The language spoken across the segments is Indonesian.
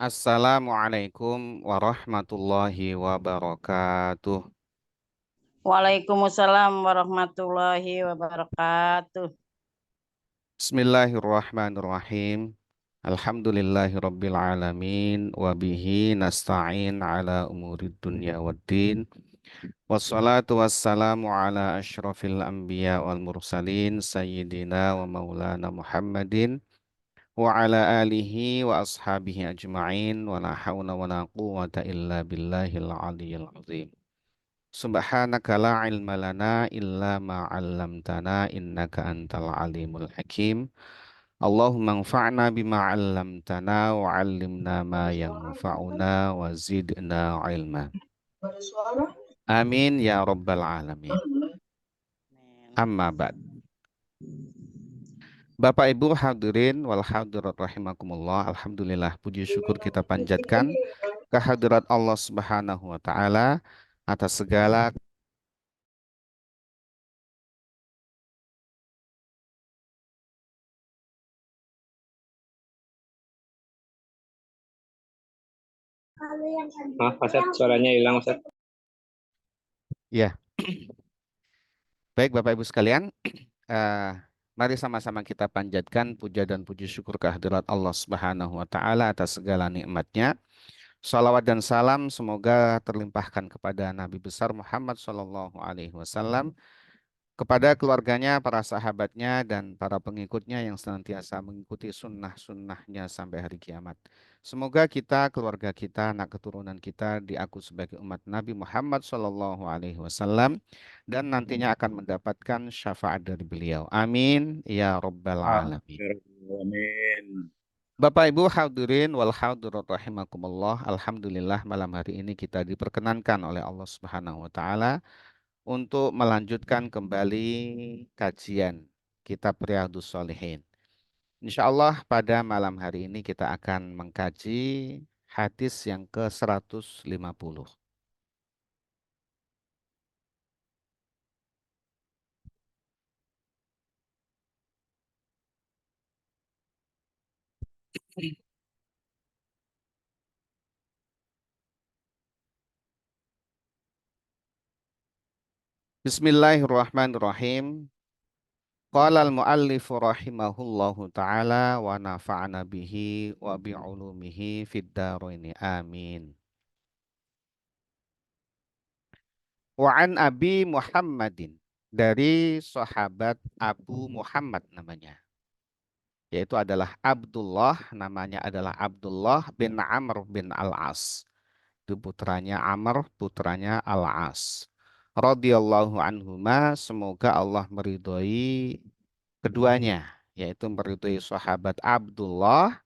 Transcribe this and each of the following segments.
Assalamualaikum warahmatullahi wabarakatuh. Waalaikumsalam warahmatullahi wabarakatuh. Bismillahirrahmanirrahim. Alhamdulillahirabbil alamin wa bihi nasta'in ala umurid dunya waddin. Wassalatu wassalamu ala asyrafil anbiya wal mursalin sayyidina wa maulana Muhammadin wa ala alihi wa ashabihi ajma'in wa la hawla wa la quwwata illa billahil aliyyil azim. Subhanaka la ilma lana illa ma 'allamtana innaka antal alimul hakim. Allahumma anfa'na bima 'allamtana wa 'allimna ma yanfa'una wa zidna ilma. Amin ya rabbal alamin. Amma ba'd. Bapak Ibu hadirin wal hadirat rahimakumullah. Alhamdulillah puji syukur kita panjatkan kehadirat Allah Subhanahu wa taala atas segala Maaf, Pak Ustadz, suaranya hilang, Ustadz. ya. Baik Bapak Ibu sekalian, mari sama-sama kita panjatkan puja dan puji syukur kehadirat Allah Subhanahu wa taala atas segala nikmatnya. Salawat dan salam semoga terlimpahkan kepada Nabi besar Muhammad Shallallahu alaihi wasallam, kepada keluarganya, para sahabatnya, dan para pengikutnya yang senantiasa mengikuti sunnah-sunnahnya sampai hari kiamat. Semoga kita, keluarga kita, anak keturunan kita diaku sebagai umat Nabi Muhammad Shallallahu alaihi wasallam dan nantinya akan mendapatkan syafaat dari beliau. Amin ya rabbal alamin. Amin. Bapak Ibu hadirin wal hadirat rahimakumullah. Alhamdulillah malam hari ini kita diperkenankan oleh Allah Subhanahu wa taala untuk melanjutkan kembali kajian kitab Riyadhus Shalihin. Insya Allah pada malam hari ini kita akan mengkaji hadis yang ke-150. Bismillahirrahmanirrahim. Qala al-muallifu rahimahullahu ta'ala wa nafa'ana bihi wa bi'ulumihi fid dharaini amin. Wa an Abi Muhammadin, dari sahabat Abu Muhammad namanya, yaitu adalah Abdullah, namanya adalah Abdullah bin Amr bin Al-As. Itu putranya Amr, putranya Al-As. Radhiyallahu anhuma, semoga Allah meridhoi keduanya, yaitu meridhoi sahabat Abdullah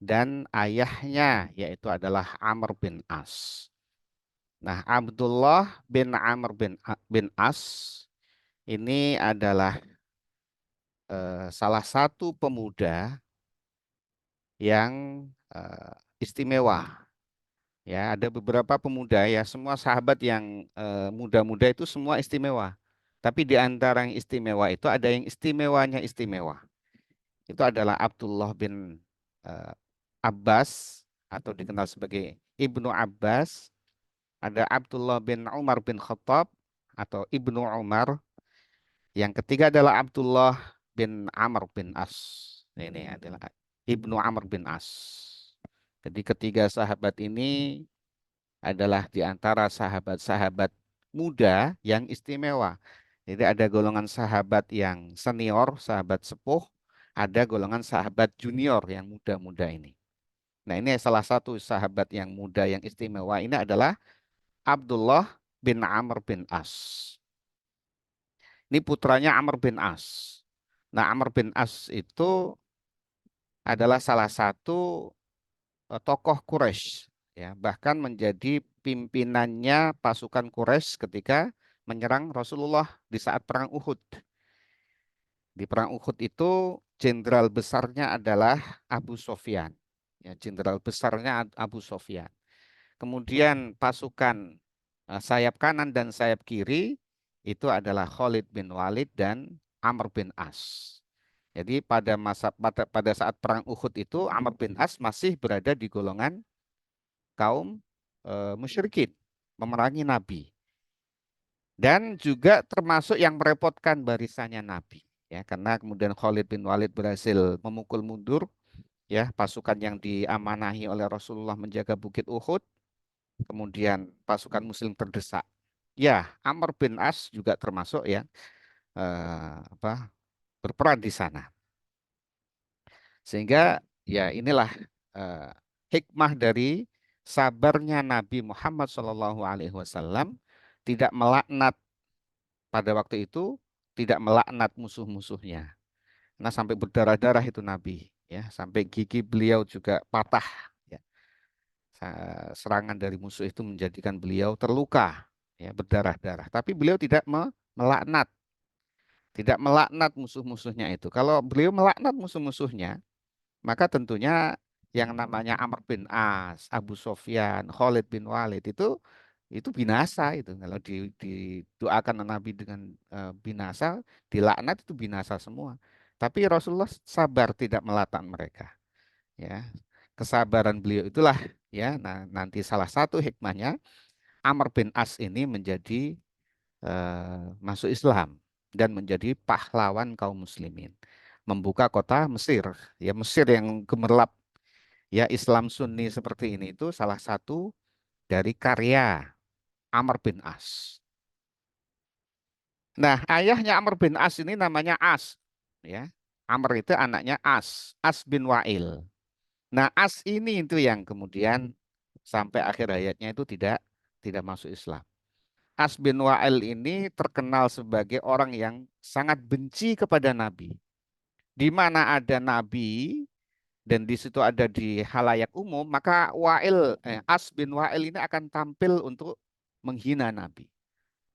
dan ayahnya, yaitu adalah Amr bin As. Nah, Abdullah bin Amr bin As ini adalah salah satu pemuda yang istimewa. Ya, ada beberapa pemuda ya, semua sahabat yang muda-muda itu semua istimewa. Tapi di antara yang istimewa itu ada yang istimewanya istimewa. Itu adalah Abdullah bin eh, Abbas atau dikenal sebagai Ibnu Abbas. Ada Abdullah bin Umar bin Khattab atau Ibnu Umar. Yang ketiga adalah Abdullah bin Amr bin As. Ini adalah Ibnu Amr bin As. Jadi ketiga sahabat ini adalah di antara sahabat-sahabat muda yang istimewa. Jadi ada golongan sahabat yang senior, sahabat sepuh, ada golongan sahabat junior yang muda-muda ini. Nah, ini salah satu sahabat yang muda yang istimewa ini adalah Abdullah bin Amr bin As. Ini putranya Amr bin As. Nah, Amr bin As itu adalah salah satu tokoh Quraisy, ya, bahkan menjadi pimpinannya pasukan Quraisy ketika menyerang Rasulullah di saat perang Uhud. Di perang Uhud itu jenderal besarnya adalah Abu Sofyan. Ya, jenderal besarnya Abu Sofyan. Kemudian pasukan sayap kanan dan sayap kiri itu adalah Khalid bin Walid dan Amr bin As. Jadi pada saat perang Uhud itu Amr bin As masih berada di golongan kaum musyrikin, memerangi Nabi. Dan juga termasuk yang merepotkan barisannya Nabi. Ya, karena kemudian Khalid bin Walid berhasil memukul mundur ya pasukan yang diamanahi oleh Rasulullah menjaga Bukit Uhud. Kemudian pasukan Muslim terdesak. Ya, Amr bin As juga termasuk ya berperan di sana. Sehingga ya inilah eh, hikmah dari sabarnya Nabi Muhammad SAW tidak melaknat pada waktu itu, tidak melaknat musuh-musuhnya. Nah sampai berdarah-darah itu Nabi, ya sampai gigi beliau juga patah. Ya. Serangan dari musuh itu menjadikan beliau terluka, ya berdarah-darah. Tapi beliau tidak melaknat, tidak melaknat musuh-musuhnya itu. Kalau beliau melaknat musuh-musuhnya, maka tentunya yang namanya Amr bin As, Abu Sofyan, Khalid bin Walid itu binasa itu. Kalau didoakan Nabi dengan binasa, dilaknat itu binasa semua. Tapi Rasulullah sabar tidak melaknat mereka. Ya, kesabaran beliau itulah ya. Nah, nanti salah satu hikmahnya Amr bin As ini menjadi masuk Islam dan menjadi pahlawan kaum muslimin. Membuka kota Mesir, ya Mesir yang gemerlap ya Islam Sunni seperti ini itu salah satu dari karya Amr bin As. Nah, ayahnya Amr bin As ini namanya As, ya. Amr itu anaknya As, As bin Wa'il. Nah, As ini itu yang kemudian sampai akhir hayatnya itu tidak masuk Islam. As bin Wa'il ini terkenal sebagai orang yang sangat benci kepada Nabi. Di mana ada Nabi dan di situ ada di halayak umum, maka As bin Wa'il ini akan tampil untuk menghina Nabi.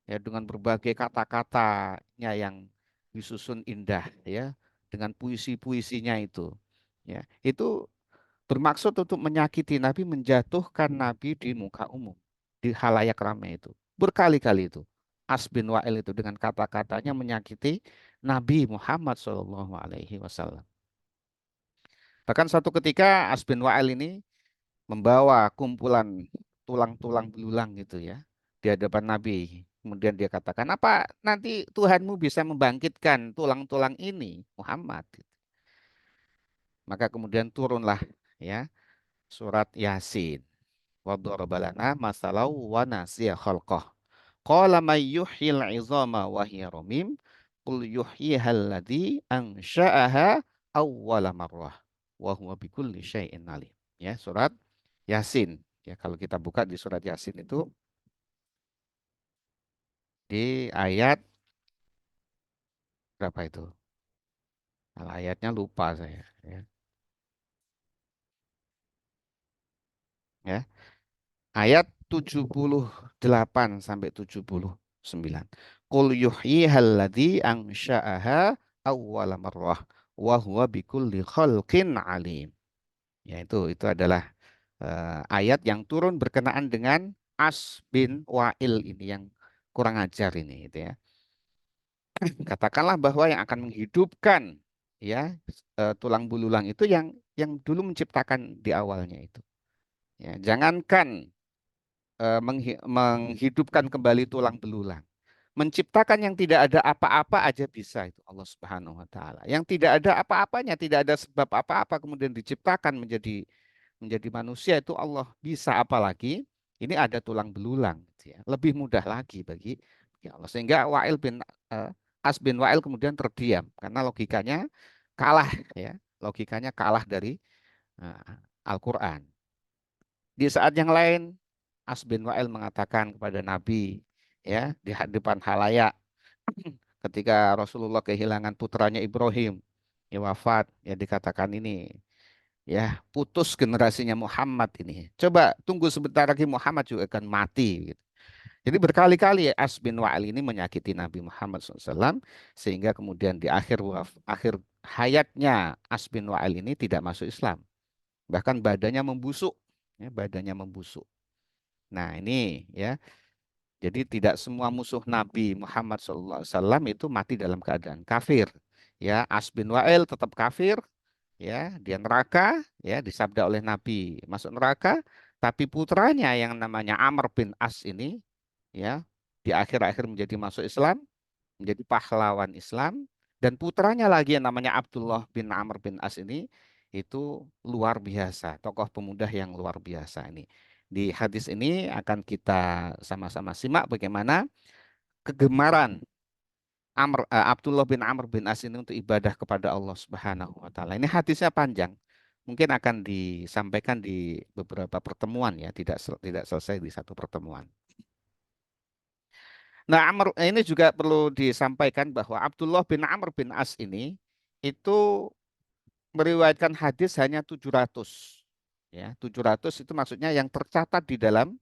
Ya, dengan berbagai kata-katanya yang disusun indah ya, dengan puisi-puisinya itu. Ya, itu bermaksud untuk menyakiti Nabi, menjatuhkan Nabi di muka umum, di halayak ramai itu. Berkali-kali itu. As bin Wa'il itu dengan kata-katanya menyakiti Nabi Muhammad SAW. Bahkan suatu ketika As bin Wa'il ini membawa kumpulan tulang-tulang belulang gitu ya di hadapan Nabi. Kemudian dia katakan, apa nanti Tuhanmu bisa membangkitkan tulang-tulang ini, Muhammad? Maka kemudian turunlah ya surat Yasin. Wadharaba lana masalau wa nasiya khalqah. Qala may yuhyil 'izama wa hiya ramim qul yuhyiha alladzi ansha'aha awwala marrah wa huwa bikulli syai'in alim. Ya, surat Yasin. Ya, kalau kita buka di surat Yasin itu di ayat berapa itu? Kalau ayatnya lupa saya ya. Ya. Ayat 78 sampai 79. Qul yuhyihal ladzi ansha'aha awwala marrah wa huwa bikulli khalqin alim. Ya itu adalah ayat yang turun berkenaan dengan As bin Wa'il ini yang kurang ajar ini gitu ya. Katakanlah bahwa yang akan menghidupkan ya tulang belulang itu yang dulu menciptakan di awalnya itu. Ya, jangankan menghidupkan kembali tulang belulang. Menciptakan yang tidak ada apa-apa aja bisa itu Allah Subhanahu wa taala. Yang tidak ada apa-apanya, tidak ada sebab apa-apa kemudian diciptakan menjadi manusia itu Allah bisa, apalagi ini ada tulang belulang gitu ya. Lebih mudah lagi bagi Allah. Sehingga As bin Wa'il kemudian terdiam karena logikanya kalah ya. Logikanya kalah dari Al-Qur'an. Di saat yang lain As bin Wa'il mengatakan kepada Nabi ya di depan halayak ketika Rasulullah kehilangan putranya Ibrahim ya wafat ya dikatakan ini ya putus generasinya Muhammad ini. Coba tunggu sebentar lagi Muhammad juga akan mati gitu. Jadi berkali-kali As bin Wa'il ini menyakiti Nabi Muhammad SAW sehingga kemudian di akhir hayatnya As bin Wa'il ini tidak masuk Islam. Bahkan badannya membusuk, ya, badannya membusuk. Nah ini ya, jadi tidak semua musuh Nabi Muhammad SAW itu mati dalam keadaan kafir. Ya, As bin Wa'il tetap kafir, ya, dia neraka, ya, disabda oleh Nabi masuk neraka. Tapi putranya yang namanya Amr bin As ini, ya, di akhir-akhir menjadi masuk Islam, menjadi pahlawan Islam, dan putranya lagi yang namanya Abdullah bin Amr bin As ini itu luar biasa, tokoh pemuda yang luar biasa ini. Di hadis ini akan kita sama-sama simak bagaimana kegemaran Abdullah bin Amr bin As ini untuk ibadah kepada Allah Subhanahu wa taala. Ini hadisnya panjang. Mungkin akan disampaikan di beberapa pertemuan ya, tidak selesai di satu pertemuan. Nah, ini juga perlu disampaikan bahwa Abdullah bin Amr bin As ini itu meriwayatkan hadis hanya 700. Ya, 700 itu maksudnya yang tercatat di dalam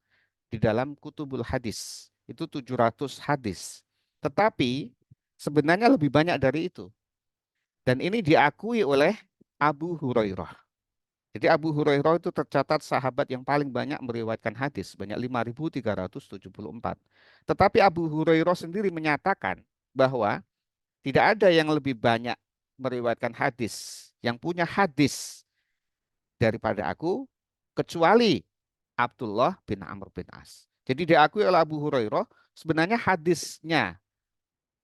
kutubul hadis. Itu 700 hadis. Tetapi sebenarnya lebih banyak dari itu. Dan ini diakui oleh Abu Hurairah. Jadi Abu Hurairah itu tercatat sahabat yang paling banyak meriwayatkan hadis, banyak 5.374. Tetapi Abu Hurairah sendiri menyatakan bahwa tidak ada yang lebih banyak meriwayatkan hadis, yang punya hadis daripada aku, kecuali Abdullah bin Amr bin As. Jadi diakui oleh Abu Hurairah, sebenarnya hadisnya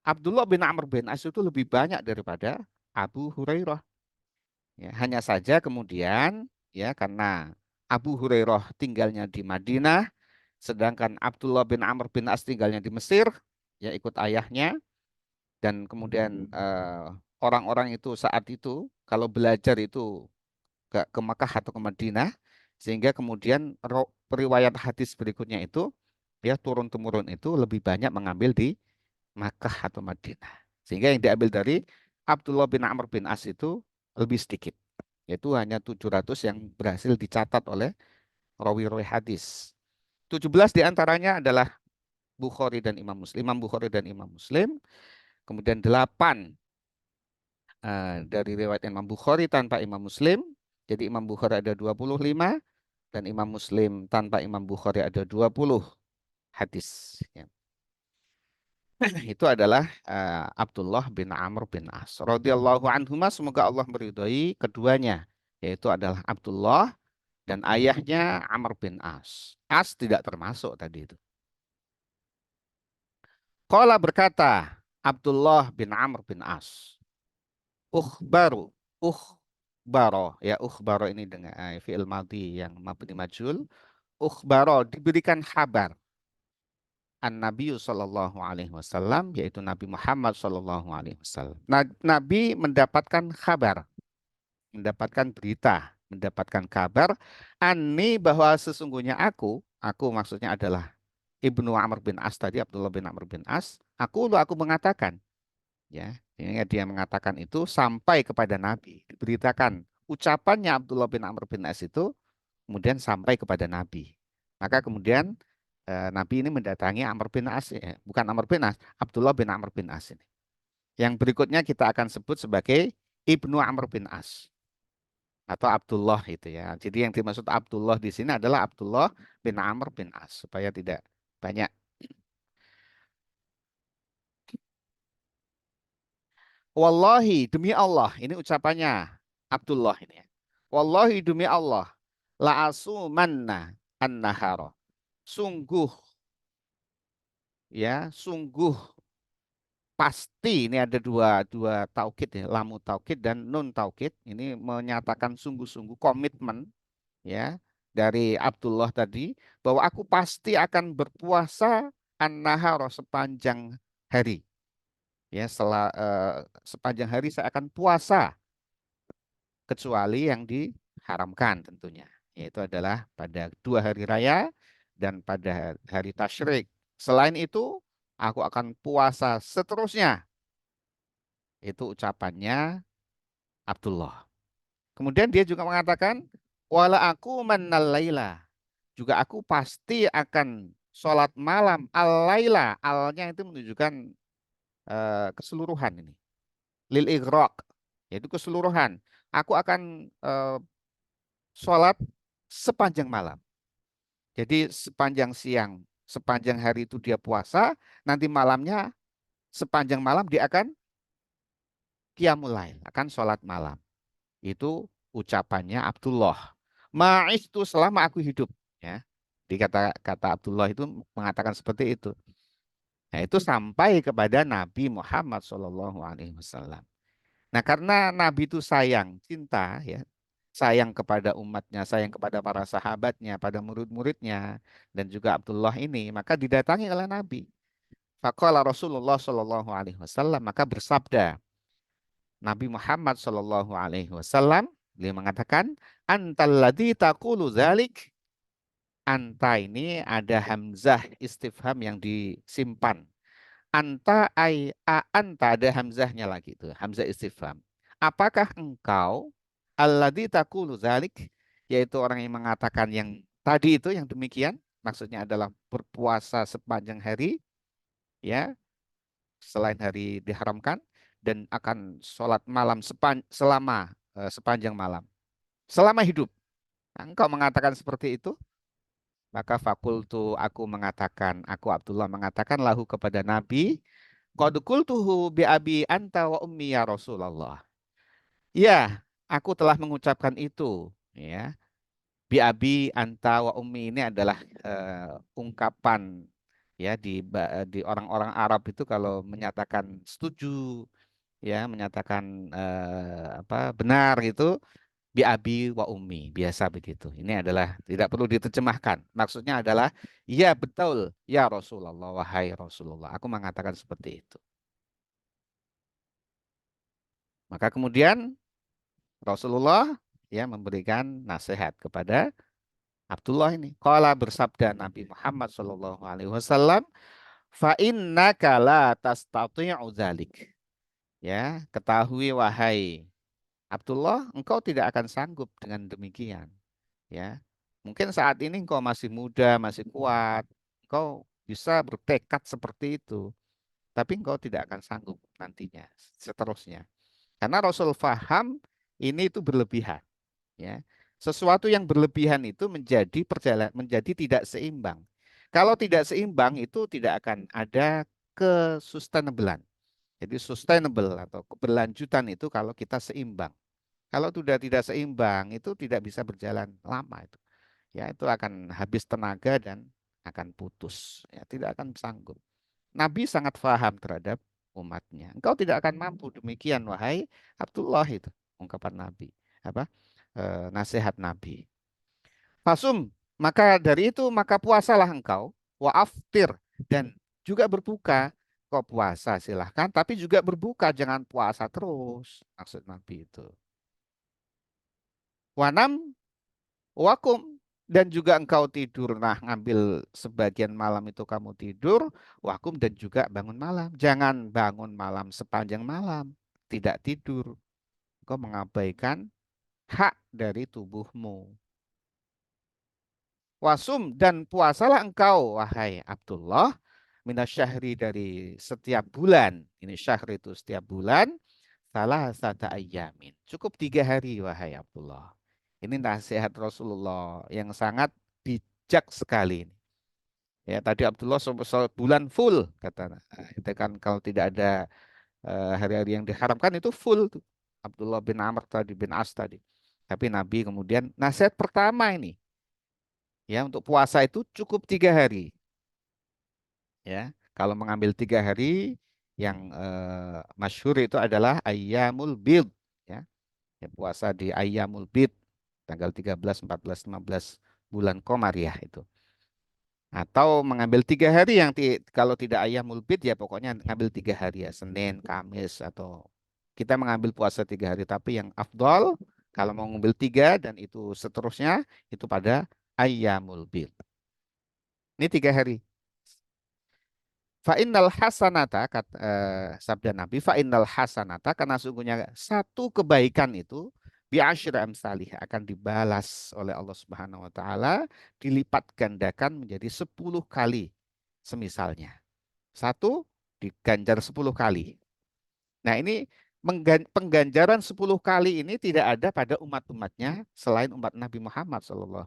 Abdullah bin Amr bin As itu lebih banyak daripada Abu Hurairah. Ya, hanya saja kemudian ya karena Abu Hurairah tinggalnya di Madinah, sedangkan Abdullah bin Amr bin As tinggalnya di Mesir, ya ikut ayahnya, dan kemudian orang-orang itu saat itu kalau belajar itu ke Makkah atau ke Madinah, sehingga kemudian periwayat hadis berikutnya itu ya turun-temurun itu lebih banyak mengambil di Makkah atau Madinah. Sehingga yang diambil dari Abdullah bin Amr bin As itu lebih sedikit. Yaitu hanya 700 yang berhasil dicatat oleh rawi-rawi hadis. 17 diantaranya adalah Bukhari dan Imam Muslim. Imam Bukhari dan Imam Muslim. Kemudian 8 dari riwayat Imam Bukhari tanpa Imam Muslim. Jadi Imam Bukhari ada 25 dan Imam Muslim tanpa Imam Bukhari ada 20 hadis. Ya. Itu adalah Abdullah bin Amr bin As radhiyallahu anhuma, semoga Allah meridhai keduanya, yaitu adalah Abdullah dan ayahnya Amr bin As. As tidak termasuk tadi itu. Qala berkata Abdullah bin Amr bin As, ukhbaru, ukhbaro, ya ukhbaro ini dengan fi'il madhi yang mabni majhul. Ukhbaro diberikan kabar. An-Nabi Sallallahu Alaihi Wasallam, yaitu Nabi Muhammad Sallallahu Alaihi Wasallam. Nabi mendapatkan kabar, mendapatkan berita, mendapatkan kabar, bahwa sesungguhnya aku maksudnya adalah Ibnu Amr bin As tadi, Abdullah bin Amr bin As, aku mengatakan, ya, dia mengatakan itu sampai kepada Nabi, diberitakan ucapannya Abdullah bin Amr bin As itu, kemudian sampai kepada Nabi. Maka kemudian Nabi ini mendatangi Amr bin As, bukan Amr bin As, Abdullah bin Amr bin As ini. Yang berikutnya kita akan sebut sebagai Ibnu Amr bin As atau Abdullah itu ya. Jadi yang dimaksud Abdullah di sini adalah Abdullah bin Amr bin As supaya tidak banyak. Wallahi demi Allah, ini ucapannya Abdullah ini ya. Wallahi demi Allah, la asumanna an-nahara. Sungguh ya, sungguh pasti, ini ada dua taukid ya, lamu taukid dan nun taukid. Ini menyatakan sungguh-sungguh komitmen ya dari Abdullah tadi bahwa aku pasti akan berpuasa an-nahar sepanjang hari. Ya, sepanjang hari saya akan puasa kecuali yang diharamkan tentunya. Yaitu adalah pada 2 hari raya dan pada hari tasyrik. Selain itu, aku akan puasa seterusnya. Itu ucapannya Abdullah. Kemudian dia juga mengatakan, wala aku manalaila. Juga aku pasti akan sholat malam al-laila. Al-nya itu menunjukkan keseluruhan ini. Lil igraq, yaitu keseluruhan. Aku akan sholat sepanjang malam. Jadi sepanjang siang, sepanjang hari itu dia puasa, nanti malamnya sepanjang malam dia akan qiyamul lail, akan sholat malam. Itu ucapannya Abdullah. Ma'istu selama aku hidup. Ya, di kata Abdullah itu mengatakan seperti itu. Nah, itu sampai kepada Nabi Muhammad SAW. Nah, karena Nabi itu sayang, cinta, ya, sayang kepada umatnya, sayang kepada para sahabatnya, pada murid-muridnya, dan juga Abdullah ini, maka didatangi oleh Nabi. Faqala Rasulullah SAW, maka bersabda Nabi Muhammad SAW, dia mengatakan, antal ladzi taqulu dzalik. Anta ini ada hamzah istifham yang disimpan. Anta anta ada hamzahnya lagi itu, hamzah istifham. Apakah engkau alladzi taqulu dzalik, yaitu orang yang mengatakan yang tadi itu yang demikian, maksudnya adalah berpuasa sepanjang hari, ya, selain hari diharamkan, dan akan sholat malam sepanjang malam, selama hidup. Nah, engkau mengatakan seperti itu, maka fakultu aku mengatakan, aku Abdullah mengatakan lahu kepada Nabi, qad qultuhu bi abi anta wa ummi ya Rasulullah. Ya, aku telah mengucapkan itu, ya. Bi abi anta wa ummi ini adalah ungkapan, ya, di orang-orang Arab itu kalau menyatakan setuju, ya, menyatakan benar gitu, bi abi wa ummi, biasa begitu. Ini adalah tidak perlu diterjemahkan. Maksudnya adalah ya betul ya Rasulullah, wahai Rasulullah. Aku mengatakan seperti itu. Maka kemudian Rasulullah, ya, memberikan nasihat kepada Abdullah ini. Qala, bersabda Nabi Muhammad SAW, fa innaka la tastati'u dzalik. Ya, ketahui wahai Abdullah, engkau tidak akan sanggup dengan demikian. Ya, mungkin saat ini engkau masih muda, masih kuat, engkau bisa bertekad seperti itu, tapi engkau tidak akan sanggup nantinya, seterusnya. Karena Rasul faham ini itu berlebihan, ya. Sesuatu yang berlebihan itu menjadi tidak seimbang. Kalau tidak seimbang itu tidak akan ada kesustainablean. Jadi sustainable atau keberlanjutan itu kalau kita seimbang. Kalau sudah tidak seimbang itu tidak bisa berjalan lama itu. Ya, itu akan habis tenaga dan akan putus. Ya, tidak akan sanggup. Nabi sangat paham terhadap umatnya. Engkau tidak akan mampu demikian, wahai Abdullah, itu ungkapan Nabi. Apa? Nasihat Nabi. Fasum, maka dari itu maka puasalah engkau, wa aftir, dan juga berbuka. Kau puasa silahkan, tapi juga berbuka, jangan puasa terus. Maksud Nabi itu. Wanam wakum, dan juga engkau tidur. Nah, ngambil sebagian malam itu kamu tidur, wakum, dan juga bangun malam. Jangan bangun malam sepanjang malam, tidak tidur. Engkau mengabaikan hak dari tubuhmu. Wasum, dan puasalah engkau, wahai Abdullah, minasyahri, dari setiap bulan. Ini syahr itu setiap bulan. Salah satu ayamin. Cukup 3 hari, wahai Abdullah. Ini nasihat Rasulullah yang sangat bijak sekali. Ya, tadi Abdullah bulan full kata. Nah, itu kan kalau tidak ada hari-hari yang diharamkan itu full tuh. Abdullah bin Amr tadi, bin As tadi. Tapi Nabi kemudian nasihat pertama ini, ya, untuk puasa itu cukup 3 hari. Ya, kalau mengambil 3 hari yang masyhur itu adalah Ayyamul Bid. Ya, ya, puasa di Ayyamul Bid tanggal 13, 14, 15 bulan Komariah itu. Atau mengambil 3 hari yang kalau tidak Ayyamul Bid, ya pokoknya ngambil 3 hari, ya, Senin, Kamis, atau kita mengambil puasa 3 hari. Tapi yang afdol kalau mau ngambil 3 dan itu seterusnya itu pada Ayyamul Bid. Ini 3 hari. Fa innal hasanata, sabda Nabi, fa innal hasanata, karena sungguhnya satu kebaikan itu bi asyri amsalih, akan dibalas oleh Allah Subhanahu wa taala, dilipat gandakan menjadi 10 kali semisalnya. Satu diganjar 10 kali. Nah, ini pengganjaran 10 kali ini tidak ada pada umat-umatnya selain umat Nabi Muhammad SAW.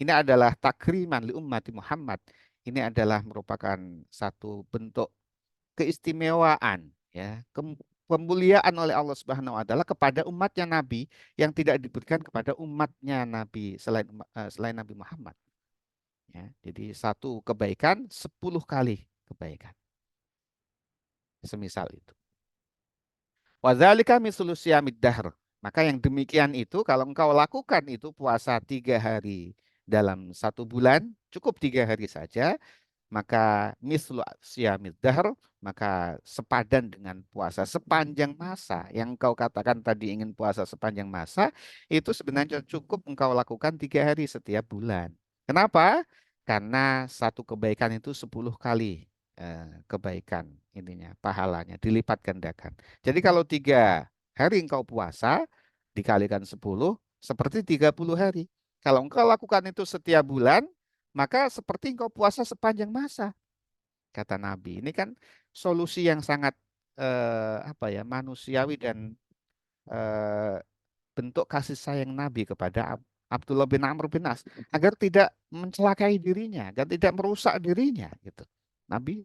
Ini adalah takriman li ummati Muhammad. Ini adalah merupakan satu bentuk keistimewaan, ya, pemuliaan oleh Allah Subhanahu wa taala kepada umatnya Nabi yang tidak diberikan kepada umatnya Nabi selain Nabi Muhammad. Ya, jadi satu kebaikan 10 kali kebaikan. Semisal itu. Wadzalika mislu siyamid dahr. Maka yang demikian itu kalau engkau lakukan itu puasa 3 hari dalam 1 bulan, cukup 3 hari saja, maka mislu siyamid dahr, maka sepadan dengan puasa sepanjang masa. Yang engkau katakan tadi ingin puasa sepanjang masa, itu sebenarnya cukup engkau lakukan 3 hari setiap bulan. Kenapa? Karena satu kebaikan itu 10 kali kebaikan ininya, pahalanya dilipat gandakan. Jadi kalau 3 hari engkau puasa dikalikan 10 seperti 30 hari. Kalau engkau lakukan itu setiap bulan, maka seperti engkau puasa sepanjang masa, kata Nabi. Ini kan solusi yang sangat apa ya, manusiawi dan eh, bentuk kasih sayang Nabi kepada Abdullah bin Amr bin As agar tidak mencelakai dirinya, agar tidak merusak dirinya gitu. Nabi.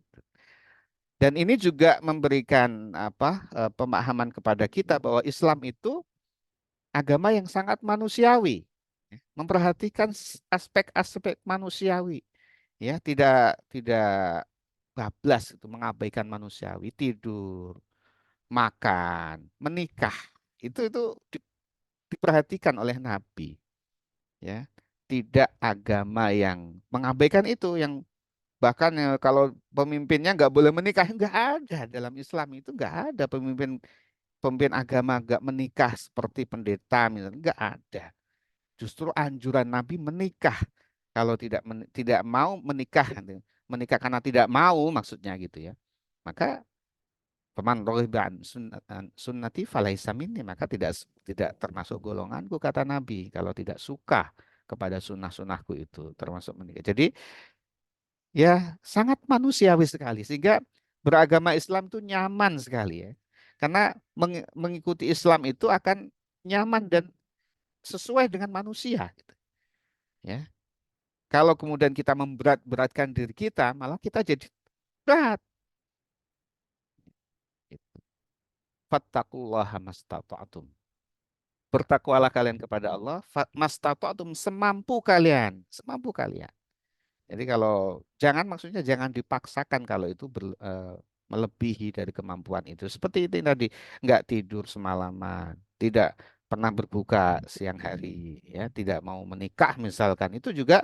Dan ini juga memberikan apa pemahaman kepada kita bahwa Islam itu agama yang sangat manusiawi, ya, memperhatikan aspek-aspek manusiawi, ya tidak bablas itu mengabaikan manusiawi, tidur, makan, menikah, itu diperhatikan oleh Nabi, ya. Tidak agama yang mengabaikan itu, yang bahkan kalau pemimpinnya nggak boleh menikah, nggak ada dalam Islam itu, nggak ada pemimpin pemimpin agama nggak menikah seperti pendeta misalnya, nggak ada. Justru anjuran Nabi menikah. Kalau tidak mau menikah, menikah karena tidak mau maksudnya gitu ya. Maka peman rohiban sunnati falaisa minni, maka tidak termasuk golonganku, kata Nabi. Kalau tidak suka kepada sunnah-sunnahku itu termasuk menikah. Jadi ya sangat manusiawi sekali sehingga beragama Islam itu nyaman sekali ya. Karena mengikuti Islam itu akan nyaman dan sesuai dengan manusia gitu. Ya. Kalau kemudian kita memberat-beratkan diri kita, malah kita jadi berat. Fattaqullaha mastata'tum. Bertakwalah kalian kepada Allah, mastata'tum, semampu kalian, semampu kalian. Jadi kalau jangan, maksudnya jangan dipaksakan kalau itu melebihi dari kemampuan itu. Seperti itu tadi, nggak tidur semalaman, tidak pernah berbuka siang hari, ya, tidak mau menikah misalkan, itu juga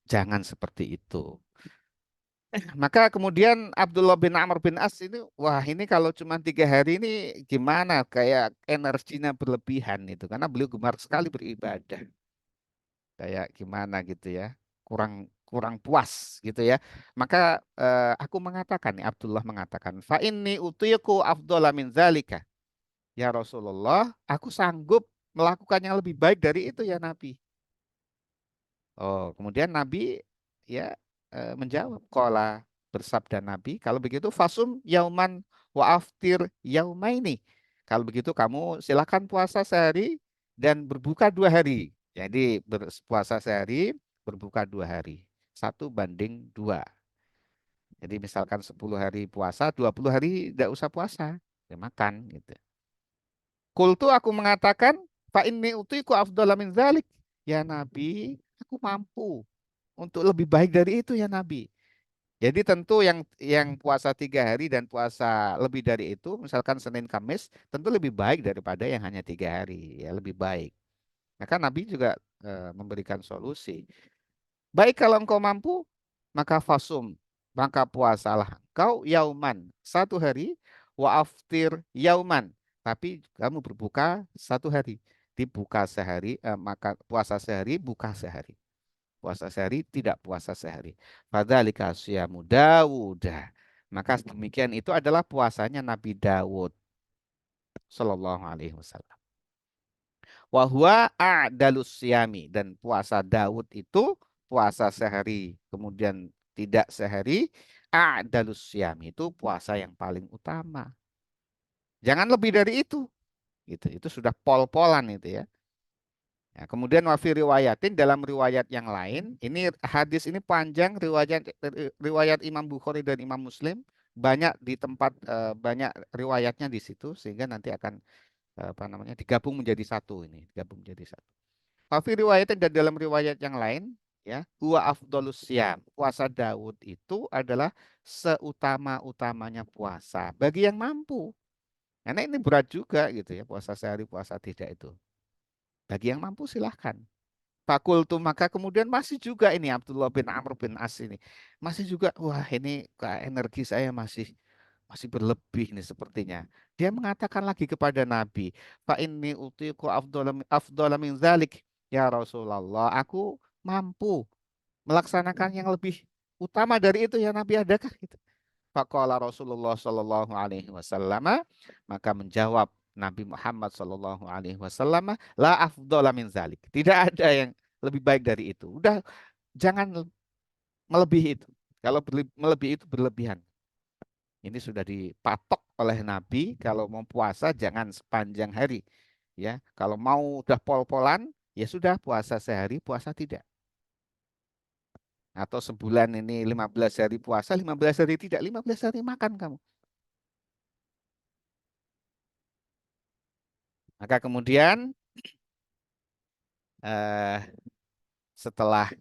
jangan seperti itu. Maka kemudian Abdullah bin Amr bin As ini, wah ini kalau cuma 3 hari ini gimana? Kayak energinya berlebihan itu, karena beliau gemar sekali beribadah. Kayak gimana gitu ya, kurang kurang puas gitu ya. Maka aku mengatakan nih, Abdullah mengatakan, fa inni utiku afdhala min zalika. Ya Rasulullah, aku sanggup melakukan yang lebih baik dari itu ya Nabi. Oh, kemudian Nabi ya menjawab, qala, bersabda Nabi, kalau begitu fasum yauman wa aftir yaumaini. Kalau begitu kamu silakan puasa sehari dan berbuka 2 hari. Jadi berpuasa sehari, berbuka 2 hari. 1 banding 2. Jadi misalkan 10 hari puasa, 20 hari tidak usah puasa, ya makan gitu. Kultu, aku mengatakan, fa inni utiku afdhala min dzalik. Ya Nabi, aku mampu untuk lebih baik dari itu ya Nabi. Jadi tentu yang puasa 3 hari dan puasa lebih dari itu, misalkan Senin Kamis, tentu lebih baik daripada yang hanya 3 hari, ya lebih baik. Maka Nabi juga memberikan solusi. Baik kalau engkau mampu, maka fasum, maka puasalah engkau yauman 1 hari, wa aftir yauman, tapi kamu berbuka 1 hari. Dibuka sehari, maka puasa sehari, buka sehari. Puasa sehari, tidak puasa sehari. Fadzalika syamu Dawud. Maka demikian itu adalah puasanya Nabi Dawud Sallallahu Alaihi Wasallam. Wahwa a'dalus syami, dan puasa Daud itu puasa sehari, kemudian tidak sehari, a'dalus syami, itu puasa yang paling utama. Jangan lebih dari itu. Itu sudah pol-polan itu ya. Ya, kemudian wafi riwayatin, dalam riwayat yang lain, ini hadis ini panjang, riwayat Imam Bukhari dan Imam Muslim, banyak di tempat banyak riwayatnya di situ sehingga nanti akan apa namanya digabung menjadi satu ini, digabung menjadi satu. Wafi riwayatin dan dalam riwayat yang lain ya, huwa afdolus siyam. Puasa Daud itu adalah seutama-utamanya puasa bagi yang mampu. Karena ini berat juga gitu ya, puasa sehari puasa tidak itu. Bagi yang mampu silahkan. Fakultu maka kemudian masih juga ini Abdullah bin Amr bin As ini masih juga wah ini energi saya masih masih berlebih nih sepertinya. Dia mengatakan lagi kepada Nabi, Fa inni utiqu afdhala min dzalik ya Rasulullah. Aku mampu melaksanakan yang lebih utama dari itu ya Nabi, adakah gitu? Faqala Rasulullah sallallahu alaihi wasallam, maka menjawab Nabi Muhammad sallallahu alaihi wasallam, la afdhala min dzalik. Tidak ada yang lebih baik dari itu. Udah jangan melebihi itu. Kalau melebihi itu berlebihan. Ini sudah dipatok oleh Nabi, kalau mau puasa jangan sepanjang hari. Ya, kalau mau udah pol-polan, ya sudah puasa sehari, puasa tidak. Atau sebulan ini 15 hari puasa, 15 hari tidak, 15 hari makan kamu. Maka kemudian eh, setelah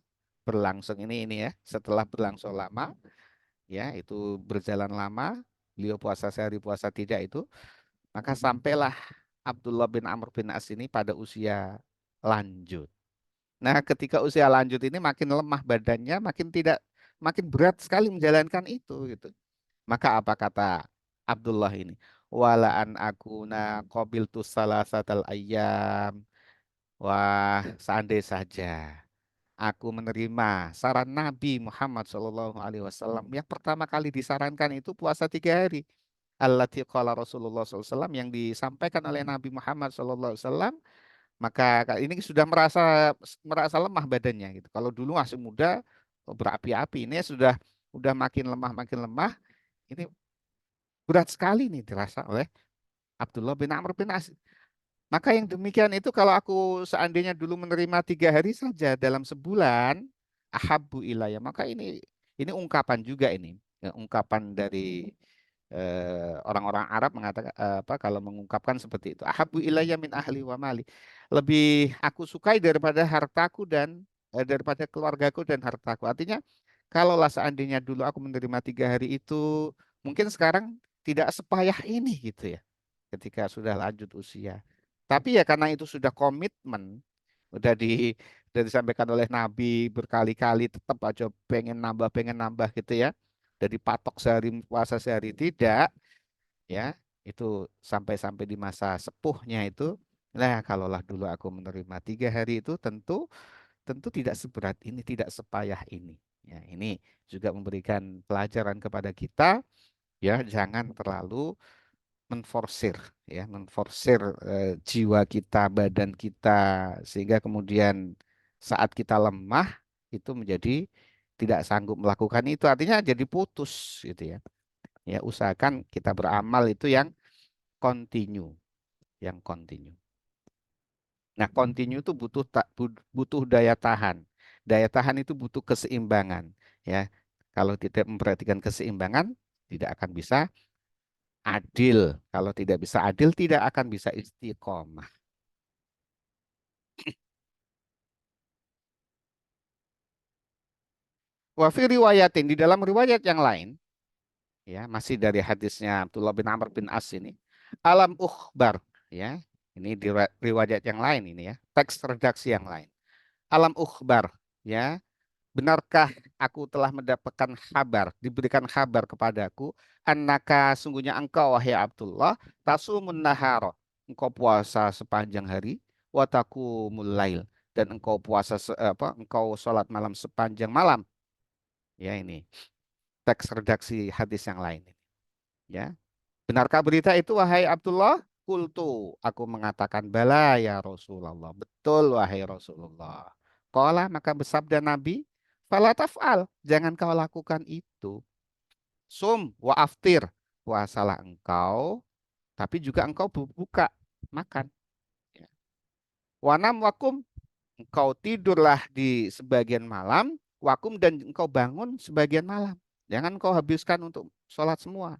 berlangsung ini ya, setelah berlangsung lama, ya itu berjalan lama, beliau puasa sehari puasa tidak itu, maka sampailah Abdullah bin Amr bin As ini pada usia lanjut. Nah, ketika usia lanjut ini makin lemah badannya, makin berat sekali menjalankan itu gitu. Maka apa kata Abdullah ini? Walaan akuna qabiltu salasatal ayyam. Wah, seandai saja aku menerima saran Nabi Muhammad SAW yang pertama kali disarankan itu puasa 3 hari. Allati qala Rasulullah SAW yang disampaikan oleh Nabi Muhammad SAW, maka ini sudah merasa merasa lemah badannya gitu. Kalau dulu masih muda berapi-api, ini sudah makin lemah. Ini berat sekali nih dirasa oleh Abdullah bin Amr bin As. Maka yang demikian itu kalau aku seandainya dulu menerima 3 hari saja dalam sebulan, ahabbu ilayya. Maka ini ungkapan juga ini. Ya, ungkapan dari orang-orang Arab mengatakan apa kalau mengungkapkan seperti itu. Ahabbu ilayya min ahli wa mali. Lebih aku sukai daripada hartaku dan daripada keluargaku dan hartaku. Artinya kalaulah seandainya dulu aku menerima 3 hari itu, mungkin sekarang tidak sepayah ini gitu ya ketika sudah lanjut usia. Tapi ya karena itu sudah komitmen, udah di udah disampaikan oleh Nabi berkali-kali tetap aja pengen nambah gitu ya. Dari patok sehari puasa sehari tidak, ya itu sampai-sampai di masa sepuhnya itu. Nah, kalaulah dulu aku menerima 3 hari itu tentu tentu tidak seberat ini, tidak sepayah ini. Ya, ini juga memberikan pelajaran kepada kita, ya jangan terlalu menforsir menforsir jiwa kita, badan kita sehingga kemudian saat kita lemah itu menjadi tidak sanggup melakukan itu, artinya jadi putus gitu ya. Ya usahakan kita beramal itu yang continue, yang continue. Nah, continue itu butuh daya tahan. Daya tahan itu butuh keseimbangan ya. Kalau tidak memperhatikan keseimbangan tidak akan bisa adil. Kalau tidak bisa adil, tidak akan bisa istiqomah. Wa fi riwayatin, di dalam riwayat yang lain, ya masih dari hadisnya Abdullah bin Amr bin As ini, alam ukhbar, ya ini di riwayat yang lain ini ya, teks redaksi yang lain. Alam ukhbar, ya benarkah aku telah mendapatkan kabar, diberikan kabar kepadaku, annaka sungguhnya engkau wahai Abdullah, tasumun nahara, engkau puasa sepanjang hari, wataku mulail, dan engkau puasa engkau sholat malam sepanjang malam. Ya ini teks redaksi hadis yang lain. Ya, benarkah berita itu wahai Abdullah? Kultu, aku mengatakan bala ya Rasulullah. Betul wahai Rasulullah. Qala maka bersabda Nabi, fala taf'al, jangan kau lakukan itu. Sum wa aftir, puasalah engkau, tapi juga engkau berbuka, makan. Ya. Wanam wakum, engkau tidurlah di sebagian malam, wakum dan engkau bangun sebagian malam. Jangan engkau habiskan untuk sholat semua.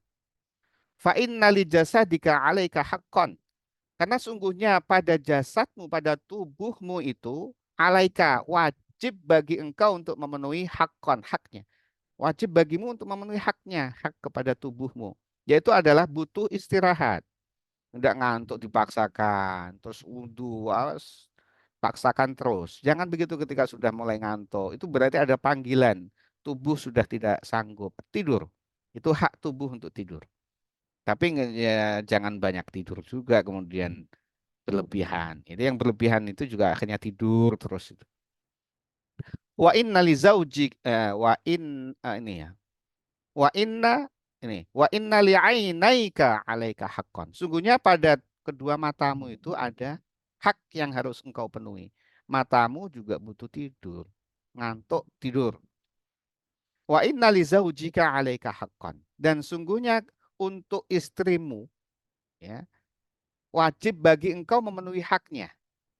Fa inna li jasadika 'alaika haqqan. Karena sungguhnya pada jasadmu, pada tubuhmu itu, 'alaika wajib bagi engkau untuk memenuhi haqqan, haknya. Wajib bagimu untuk memenuhi haknya, hak kepada tubuhmu. Yaitu adalah butuh istirahat. Tidak ngantuk dipaksakan, terus wudhu, paksakan terus. Jangan begitu ketika sudah mulai ngantuk. Itu berarti ada panggilan. Tubuh sudah tidak sanggup. Tidur. Itu hak tubuh untuk tidur. Tapi ya, jangan banyak tidur juga kemudian berlebihan. Itu yang berlebihan itu juga akhirnya tidur terus itu. Wa inna li zaujik wa in ini ya. Wa inna ini wa inna li ainaika 'alaika haqqan. Sungguhnya pada kedua matamu itu ada hak yang harus engkau penuhi. Matamu juga butuh tidur. Ngantuk tidur. Wa inna li zaujika 'alaika haqqan. Dan sungguhnya untuk istrimu ya, wajib bagi engkau memenuhi haknya.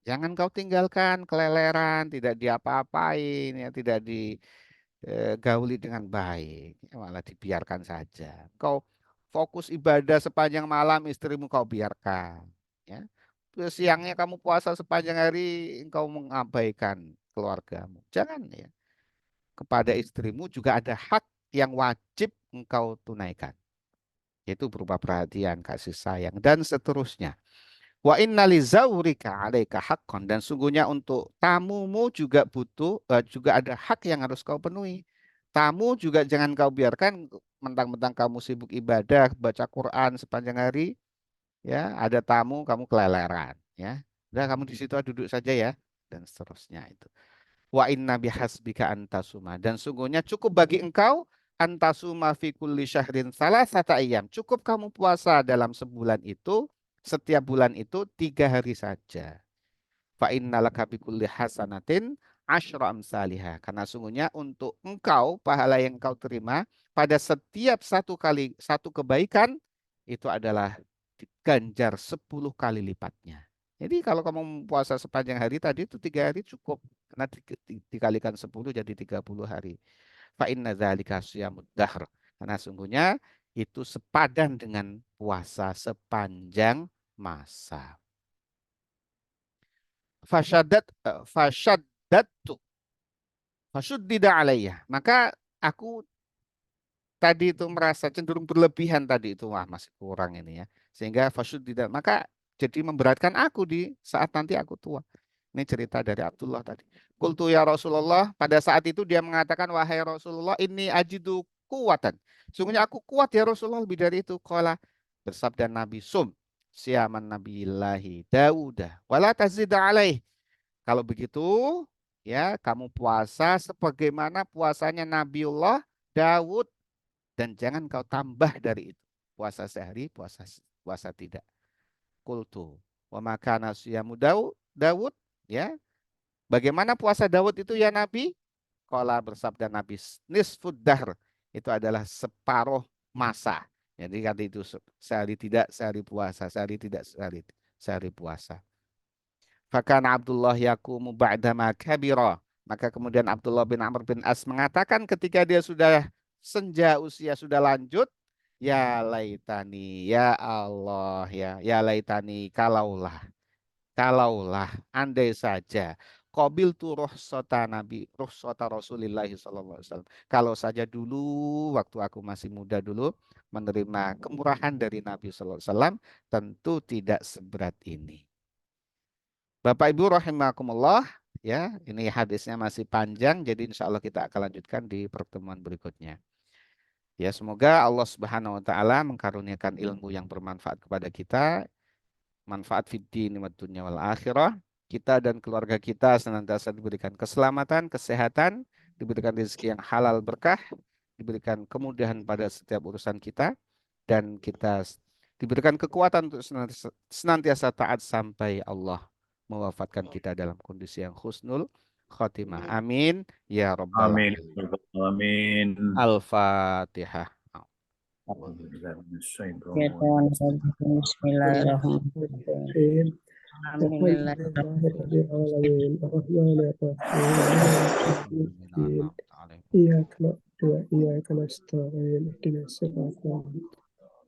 Jangan kau tinggalkan keleleran, tidak diapa-apain, ya, tidak digauli dengan baik, ya, malah dibiarkan saja. Kau fokus ibadah sepanjang malam, istrimu kau biarkan. Ya. Terus siangnya kamu puasa sepanjang hari, engkau mengabaikan keluargamu. Jangan ya. Kepada istrimu juga ada hak yang wajib engkau tunaikan. Yaitu berupa perhatian, kasih sayang, dan seterusnya. Wa inna li zaurika 'alaika haqqan, dan sungguhnya untuk tamumu juga juga ada hak yang harus kau penuhi. Tamu juga jangan kau biarkan mentang-mentang kamu sibuk ibadah, baca Quran sepanjang hari, ya, ada tamu kamu keleleran, ya. Udah kamu di situ duduk saja ya, dan seterusnya itu. Wa inna bihasbika antasuma, dan sungguhnya cukup bagi engkau antasuma fi kulli syahrin salasata ayyam. Cukup kamu puasa dalam sebulan itu, setiap bulan itu 3 hari saja. Fa innalaka bi kulli hasanatin asyra amsalihha. Karena sungguhnya untuk engkau pahala yang engkau terima pada setiap satu kebaikan itu adalah diganjar 10 kali lipatnya. Jadi kalau kamu puasa sepanjang hari tadi itu 3 hari cukup. Karena dikalikan 10 jadi 30 hari. Fa inna dzalika siyamud dahr. Karena sungguhnya itu sepadan dengan puasa sepanjang masa. Fasyaddatu fasyuddida alayya. Maka aku tadi itu merasa cenderung berlebihan tadi itu, wah masih kurang ini ya. Sehingga fasyuddida, maka jadi memberatkan aku di saat nanti aku tua. Ini cerita dari Abdullah tadi. Qultu ya Rasulullah, pada saat itu dia mengatakan, wahai Rasulullah, ini ajidu kuwatan. Sungguhnya aku kuat ya Rasulullah, lebih dari itu. Qala, bersabda Nabi, sum siaman nabiyillahi Daudah wala tazid alaih. Kalau begitu, ya, kamu puasa sebagaimana puasanya Nabiullah Daud, dan jangan kau tambah dari itu. Puasa sehari, puasa tidak. Kultu wa makana siyamu Daud, ya. Bagaimana puasa Daud itu ya Nabi? Qala, bersabda Nabi, nisfud dahr, itu adalah separuh masa. Jadi kata itu sehari tidak, sehari puasa, sehari tidak, sehari puasa. Fakana Abdullah yakumu ba'dama kabira. Maka kemudian Abdullah bin Amr bin As mengatakan ketika dia sudah senja, usia sudah lanjut, ya laitani, ya Allah, ya laitani, kalaulah, andai saja, qabil tu ruhsata Rasulillah sallallahu alaihi wasallam. Kalau saja dulu waktu aku masih muda dulu menerima kemurahan dari Nabi sallallahu alaihi wasallam, tentu tidak seberat ini. Bapak Ibu rahimakumullah, ya, ini hadisnya masih panjang, jadi insya Allah kita akan lanjutkan di pertemuan berikutnya. Ya, semoga Allah Subhanahu wa taala mengkaruniakan ilmu yang bermanfaat kepada kita, manfaat fid din wa dunya wal akhirah. Kita dan keluarga kita senantiasa diberikan keselamatan, kesehatan, diberikan rezeki yang halal berkah, diberikan kemudahan pada setiap urusan kita, dan kita diberikan kekuatan untuk senantiasa taat sampai Allah mewafatkan kita dalam kondisi yang husnul khotimah. Amin ya rabbal Amin. alamin. Amin. Al-Fatihah. Ya Tuhan, bismillahirrahmanirrahim. Alhamdulillah. Amin. وإياك نستعين اهدنا الصراط المستقيم.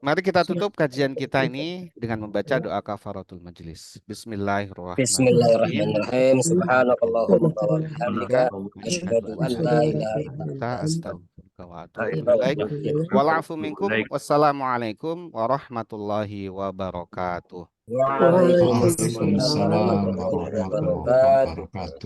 Mari kita tutup kajian kita ini dengan membaca doa kafaratul majelis. Bismillahirrahmanirrahim. Bismillahirrahmanirrahim. Subhanakallahumma wa bihamdika asyhadu an la ilaha illa anta Astaghfiruka wa atubu ilaik. Wa'alafu minkum. Wassalamualaikum warahmatullahi wabarakatuh. Waalaikumsalam warahmatullahi wabarakatuh.